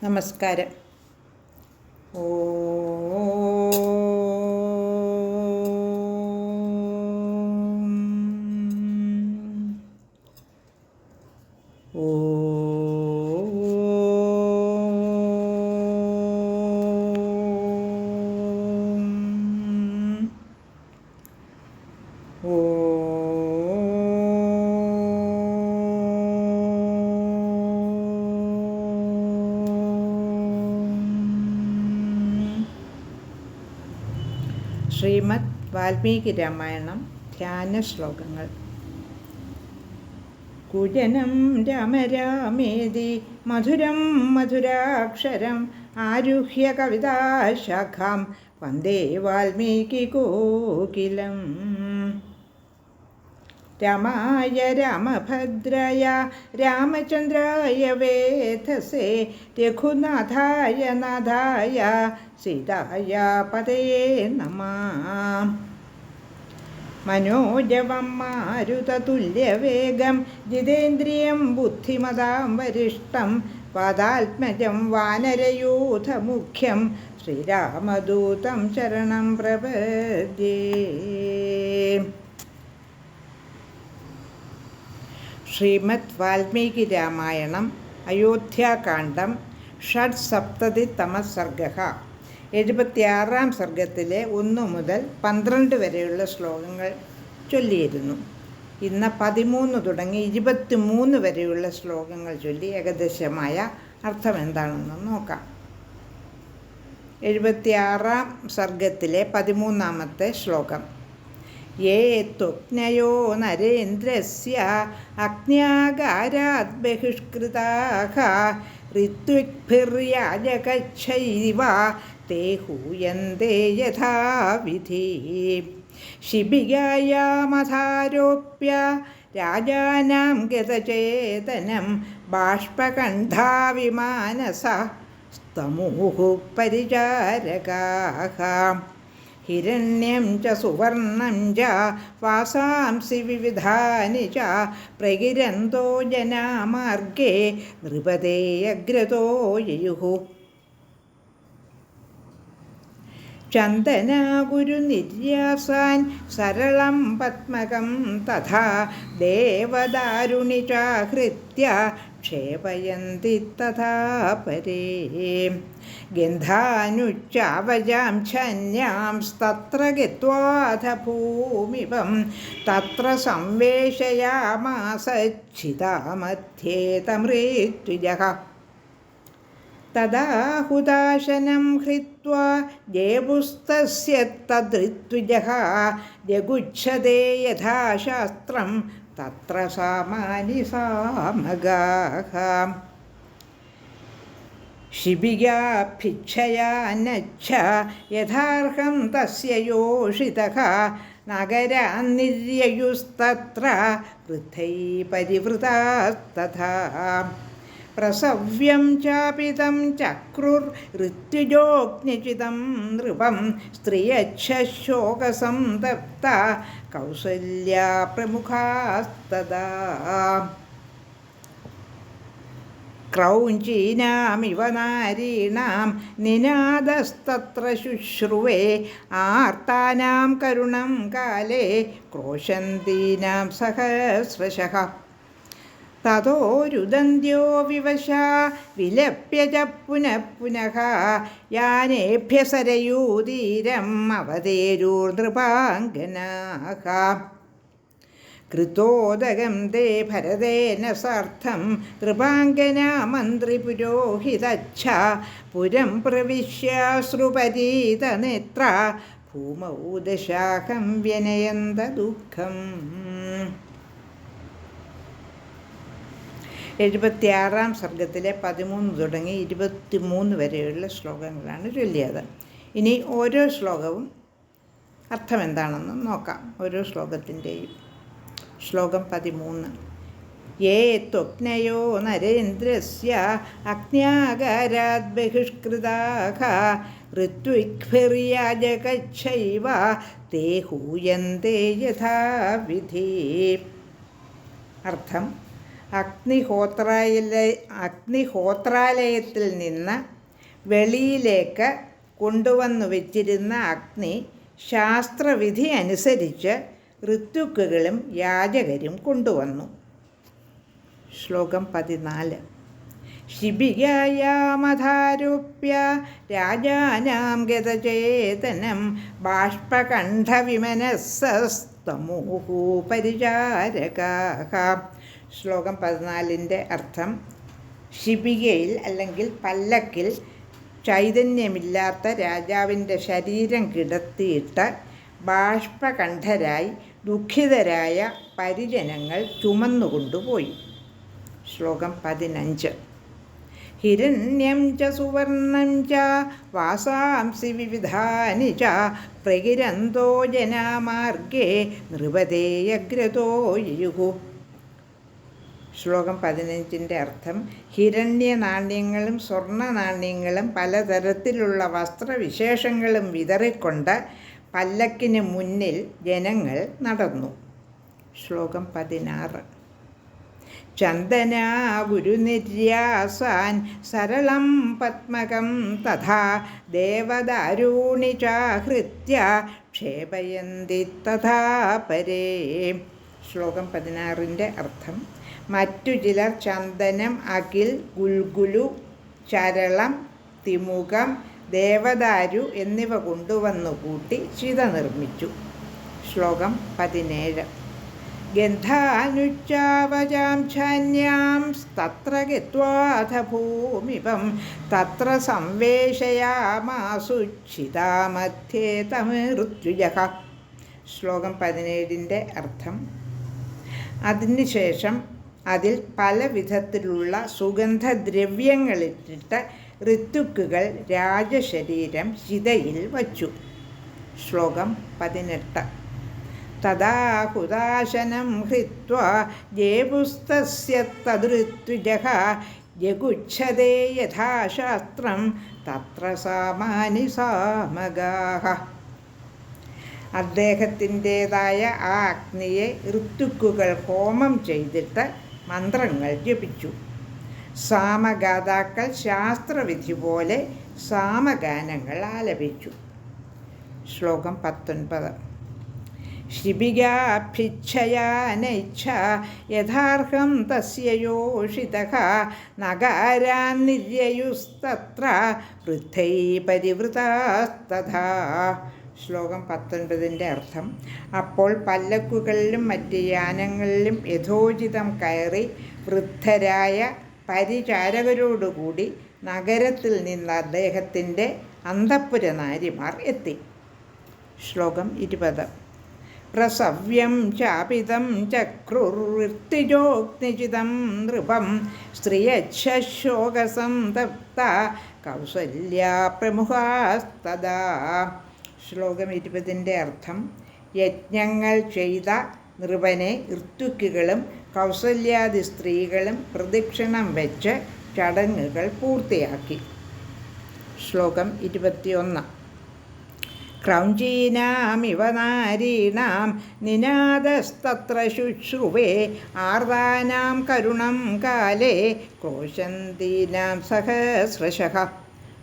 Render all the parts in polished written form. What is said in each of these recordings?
നമസ്കാരം. ശ്രീമദ് വാൽമീകി രാമായണം ധ്യാന ശ്ലോകങ്ങൾ. കുജനം രാമ രാമേതി മധുരം മധുരാക്ഷരം ആരുഹ്യ കവിതാശാഖാം വന്ദേ വാൽമീകി കോകിലം. രാമായ രാമഭദ്രായ രാമചന്ദ്രായ വേധസേ രഘുനാഥായ നാഥായ സീതായ പതയേ നമഃ. മനോജവം മാരുതതുല്യവേഗം ജിതേന്ദ്രിയം ബുദ്ധിമതാം വരിഷ്ടം പാദാത്മജം വാനരയൂഥമുഖ്യം ശ്രീരാമദൂതം ശരണം പ്രപദ്യേ. ശ്രീമദ് വാൽമീകി രാമായണം അയോധ്യാകാന്ഡം ഷഡ്സപ്തതിതമ സർഗഃ. 76-ാം സർഗത്തിലെ 1 മുതൽ 12 വരെയുള്ള ശ്ലോകങ്ങൾ ചൊല്ലിയിരുന്നു. ഇന്ന് 13 തുടങ്ങി 23 വരെയുള്ള ശ്ലോകങ്ങൾ ചൊല്ലി ഏകദേശമായ അർത്ഥം എന്താണെന്ന് നോക്കാം. 76-ാം സർഗത്തിലെ 13-ാമത്തെ ശ്ലോകം. യേ ത്വജ്ഞയോ നരേന്ദ്രസ്യ അഗ്ന്യാകാരാത് ബഹിഷ്കൃതാഃ ഋത്വിഗ്ഭിർയാജകച്ഛൈവ തേ ഹൂയന്തേ യഥാവിധി. ശിബികായാമധാരോപ്യ രാജാനാം ഗതചേതനം ബാഷ്പകണ്ഠാ വിമാനസ സ്തമൂഃ പരിചാരകാഃ. ഹിരണ്യം ച സുവർണം ച വാസാംസി വിവിധാനി ച പ്രകിരന്തോ ജനാമാർഗേ നൃപതേ അഗ്രതോ യയുഃ. ചന്ദനാകുരുനിര്യാസാൻ സരളം പത്മകം തഥാ ദേവദാരുണി ചാഹൃത്യ ക്ഷേപയന്തി തഥാ പരേ. ഗന്ധാനുച്ചാവജാം ഛന്യാംസ്തത്ര ഗത്വാഥ ഭൂമിപം തത്ര സംവേശയാമാസച്ഛിതാമധ്യേ തമൃത്വിജഃ. തദാഹുദാശനം ഹൃത്വാ ജേബുസ്തസ്യ തദൃത്വിജഃ ജഗുച്ഛതേ യഥാശാസ്ത്രം തത്ര സാമാനി സാമഗാഃ. ശിബികാഭിക്ഷയാനച്ഛ യഥാർഹം തസ്യ യോഷിതഃ നഗരാൻ നിര്യയുസ്തത്ര വൃദ്ധൈ പരിവൃതാസ്തഥാ. പ്രസവ്യം ചാപിതം ചക്രുർഋത്വിജോഗ്നിചിതം നൃപം സ്ത്രിയച്ഛശോകസന്തപ്ത കൗസല്യാ പ്രമുഖാസ്തദാ. ക്രൗഞ്ചീനാമിവ നാരീണാം നിനാദസ്തത്ര ശുശ്രുവേ ആർത്താനാം കരുണം കാലേ ക്രോശന്തീനാം സഹസ്രശഃ. തതോ രുദന്ത്യോ വിവശാ വിലപ്യ ച പുനഃ പുനഃ യാനേഭ്യ സരയൂതീരം അവതേരുർനൃപാംഗനാഃ. കൃതോദകം തേ ഭരതേന സാർത്ഥം നൃപാംഗനാ മന്ത്രിപുരോഹിതച്ഛ പുരം പ്രവിശ്യാശ്രുപരീതനേത്ര ഭൂമൗ ദശാഹം വ്യനയന്ത ദുഃഖം. 76-ാം സർഗത്തിലെ 13 തുടങ്ങി 23 വരെയുള്ള ശ്ലോകങ്ങളാണ് ചൊല്ലിയത്. ഇനി ഓരോ ശ്ലോകവും അർത്ഥം എന്താണെന്ന് നോക്കാം. ഓരോ ശ്ലോകത്തിൻ്റെയും. ശ്ലോകം 13. യേ ത്വജ്ഞയോ നരേന്ദ്രസ്യ അഗ്ന്യാകാരാത് ബഹിഷ്കൃതാഃ ഋത്വിഗ്ഭിർയാജകച്ഛൈവ തേ ഹൂയന്തേ യഥാവിധി. അർത്ഥം: അഗ്നിഹോത്രാലയത്തിൽ നിന്ന് വെളിയിലേക്ക് കൊണ്ടുവന്നു വച്ചിരുന്ന അഗ്നി ശാസ്ത്രവിധി അനുസരിച്ച് ഋത്വിക്കുകളും യാചകരും കൊണ്ടുവന്നു. ശ്ലോകം 14. ശിബികായാമധാരോപ്യ രാജാനാം ഗതചേതനം ബാഷ്പകണ്ഠവിമനസ്സസ്തമൂഹു പരിചാരകാഃ. ശ്ലോകം 14ൻ്റെ അർത്ഥം: ശിബികയിൽ അല്ലെങ്കിൽ പല്ലക്കിൽ ചൈതന്യമില്ലാത്ത രാജാവിൻ്റെ ശരീരം കിടത്തിയിട്ട് ബാഷ്പകണ്ഠരായി ദുഃഖിതരായ പരിജനങ്ങൾ ചുമന്നുകൊണ്ടുപോയി. ശ്ലോകം 15. ഹിരണ്യം ച സുവർണം ച വാസാംസി വിവിധാനി ച പ്രകിരന്തോ ജനാമാർഗേ നൃപതേയഗ്രതോ യുഃ. ശ്ലോകം 15ൻ്റെ അർത്ഥം: ഹിരണ്യ നാണ്യങ്ങളും സ്വർണ്ണ നാണ്യങ്ങളും പലതരത്തിലുള്ള വസ്ത്രവിശേഷങ്ങളും വിതറിക്കൊണ്ട് പല്ലക്കിന് മുന്നിൽ ജനങ്ങൾ നടന്നു. ശ്ലോകം 16. ചന്ദനാ ഗുരുനിര്യാസാൻ സരളം പത്മകം തഥാ ദേവദാരൂണി ചാഹൃത്യ ക്ഷേപയന്തി തഥാ പരേ. ശ്ലോകം 16ൻ്റെ അർത്ഥം: മറ്റു ചിലർ ചന്ദനം, അകിൽ, ഗുൽഗുലു, ചരളം, തിമുകം, ദേവദാരു എന്നിവ കൊണ്ടുവന്നു കൂട്ടി ചിത നിർമ്മിച്ചു. ശ്ലോകം 17. ഗന്ധാനുച്ചാവചാം ഛാന്യാം തത്ര ഗത്വാഥ ഭൂമിപം തത്ര സംവേശയാമാസുച്ഛിതാമധ്യേ തമൃത്യുജഃ. ശ്ലോകം 17ൻ്റെ അർത്ഥം: അതിനുശേഷം അതിൽ പല വിധത്തിലുള്ള സുഗന്ധദ്രവ്യങ്ങളിട്ടിട്ട് ഋത്വിക്കുകൾ രാജശരീരം ചിതയിൽ വച്ചു. ശ്ലോകം 18. തദാ ഹുതാശനം ഹൃത്വാ ജേപുസ്തസ്യ തദൃത്വിജഃ ജഗുച്ഛതേ യഥാശാസ്ത്രം തത്ര സാമാനി സാമഗാഃ. അദ്ദേഹത്തിൻ്റേതായ ആ അഗ്നിയെ ഋത്വിക്കുകൾ ഹോമം ചെയ്തിട്ട് മന്ത്രങ്ങൾ ജപിച്ചു. സാമഗാതാക്കൾ ശാസ്ത്രവിധി പോലെ സാമഗാനങ്ങൾ ആലപിച്ചു. ശ്ലോകം 19. ശിബികാഭിച്ഛയാനൈച്ഛ യഥാർഹം തസ്യ യോഷിതഃ നഗാരാൻ നിര്യയുസ്തത്ര വൃദ്ധൈ പരിവൃതാസ്തഥാ. ശ്ലോകം 19ൻ്റെ അർത്ഥം: അപ്പോൾ പല്ലക്കുകളിലും മറ്റ് യാനങ്ങളിലും യഥോചിതം കയറി വൃദ്ധരായ പരിചാരകരോടുകൂടി നഗരത്തിൽ നിന്ന് അദ്ദേഹത്തിൻ്റെ അന്തഃപുരനാരിമാർ എത്തി. ശ്ലോകം 20. പ്രസവ്യം ചാപിതം ചക്രുർവൃത്തിജോഗ്നിചിതം നൃപം സ്ത്രിയച്ഛോകസംതപ്ത കൗസല്യാ പ്രമുഖാസ്തദാ. ശ്ലോകം 20ൻ്റെ അർത്ഥം: യജ്ഞങ്ങൾ ചെയ്ത നൃപനെ ഋത്വിക്കുകളും കൗസല്യാദി സ്ത്രീകളും പ്രദക്ഷിണം വെച്ച് ചടങ്ങുകൾ പൂർത്തിയാക്കി. ശ്ലോകം 21. ക്രൗഞ്ചീനാമിവ നാരീണാം നിനാദസ്തത്ര ശുശ്രുവേ ആർദാനാം കരുണം കാലേ ക്രോശന്തീനാം സഹസ്രശഃ.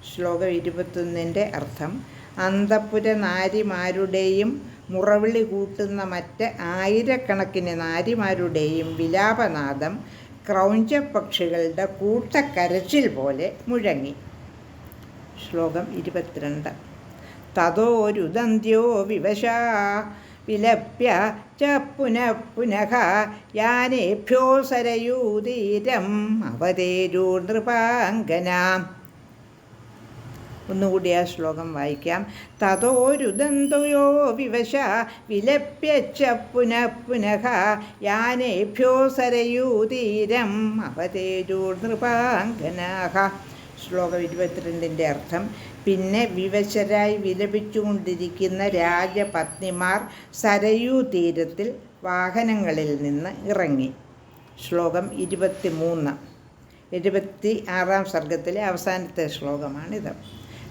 ശ്ലോകം 21ൻ്റെ അർത്ഥം: അന്തഃപുര നാരിമാരുടെയും മുറവിളി കൂട്ടുന്ന മറ്റ് ആയിരക്കണക്കിന് നാരിമാരുടെയും വിലാപനാദം ക്രൗഞ്ചപക്ഷികളുടെ കൂട്ടക്കരച്ചിൽ പോലെ മുഴങ്ങി. ശ്ലോകം 22. തതോരുദന്ത്യോ വിവശാ വിലപ്യ ച പുനഃ പുനഃ യാനേഭ്യോ സരയൂതീരം അവതേരൂ നൃപാംഗനാം. ഒന്നുകൂടി ആ ശ്ലോകം വായിക്കാം. തതോരുദന്തയോ വിവശ വിലപ്യ ച പുനഃ പുനഃ യാനേഭ്യോ സരയൂതീരം അവതേരൂ നൃപാംഗനാഃ. ശ്ലോകം 22ൻ്റെ അർത്ഥം: പിന്നെ വിവശരായി വിലപിച്ചുകൊണ്ടിരിക്കുന്ന രാജപത്നിമാർ സരയൂ തീരത്തിൽ വാഹനങ്ങളിൽ നിന്ന് ഇറങ്ങി. ശ്ലോകം 23. 76ാം സർഗത്തിലെ അവസാനത്തെ ശ്ലോകമാണിത്.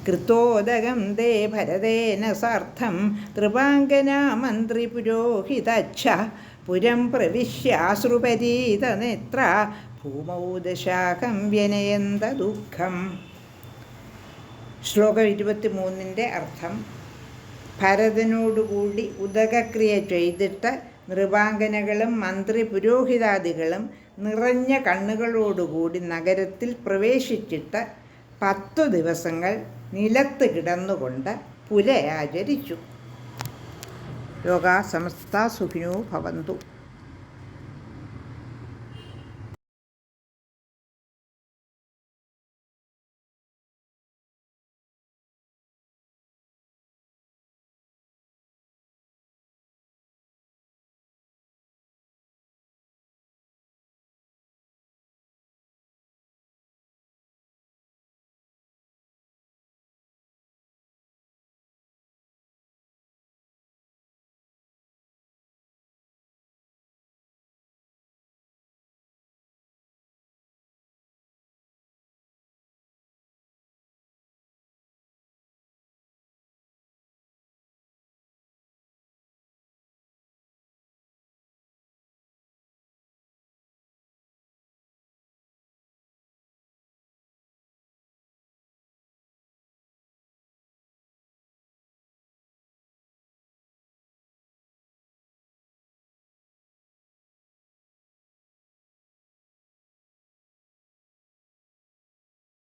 കൃത്തോദകം ദേ ഭരതേന സാർത്ഥം നൃപാംഗനാ മന്ത്രി പുരോഹിതച്ഛ പുരം പ്രവിശ്യാശ്രുപരീതനേത്ര ഭൂമൗ ദശാഹം വ്യനയന്ത ദുഃഖം. ശ്ലോകം 23 അർത്ഥം: ഭരതനോടുകൂടി ഉദകക്രിയ ചെയ്തിട്ട് നൃപാങ്കനകളും മന്ത്രി പുരോഹിതാദികളും നിറഞ്ഞ കണ്ണുകളോടുകൂടി നഗരത്തിൽ പ്രവേശിച്ചിട്ട് 10 ദിവസങ്ങൾ നിലത്ത് കിടന്നുകൊണ്ട് പുലയാചരിച്ചു. ലോകാ സമസ്താ സുഖിനോ ഭവന്തു.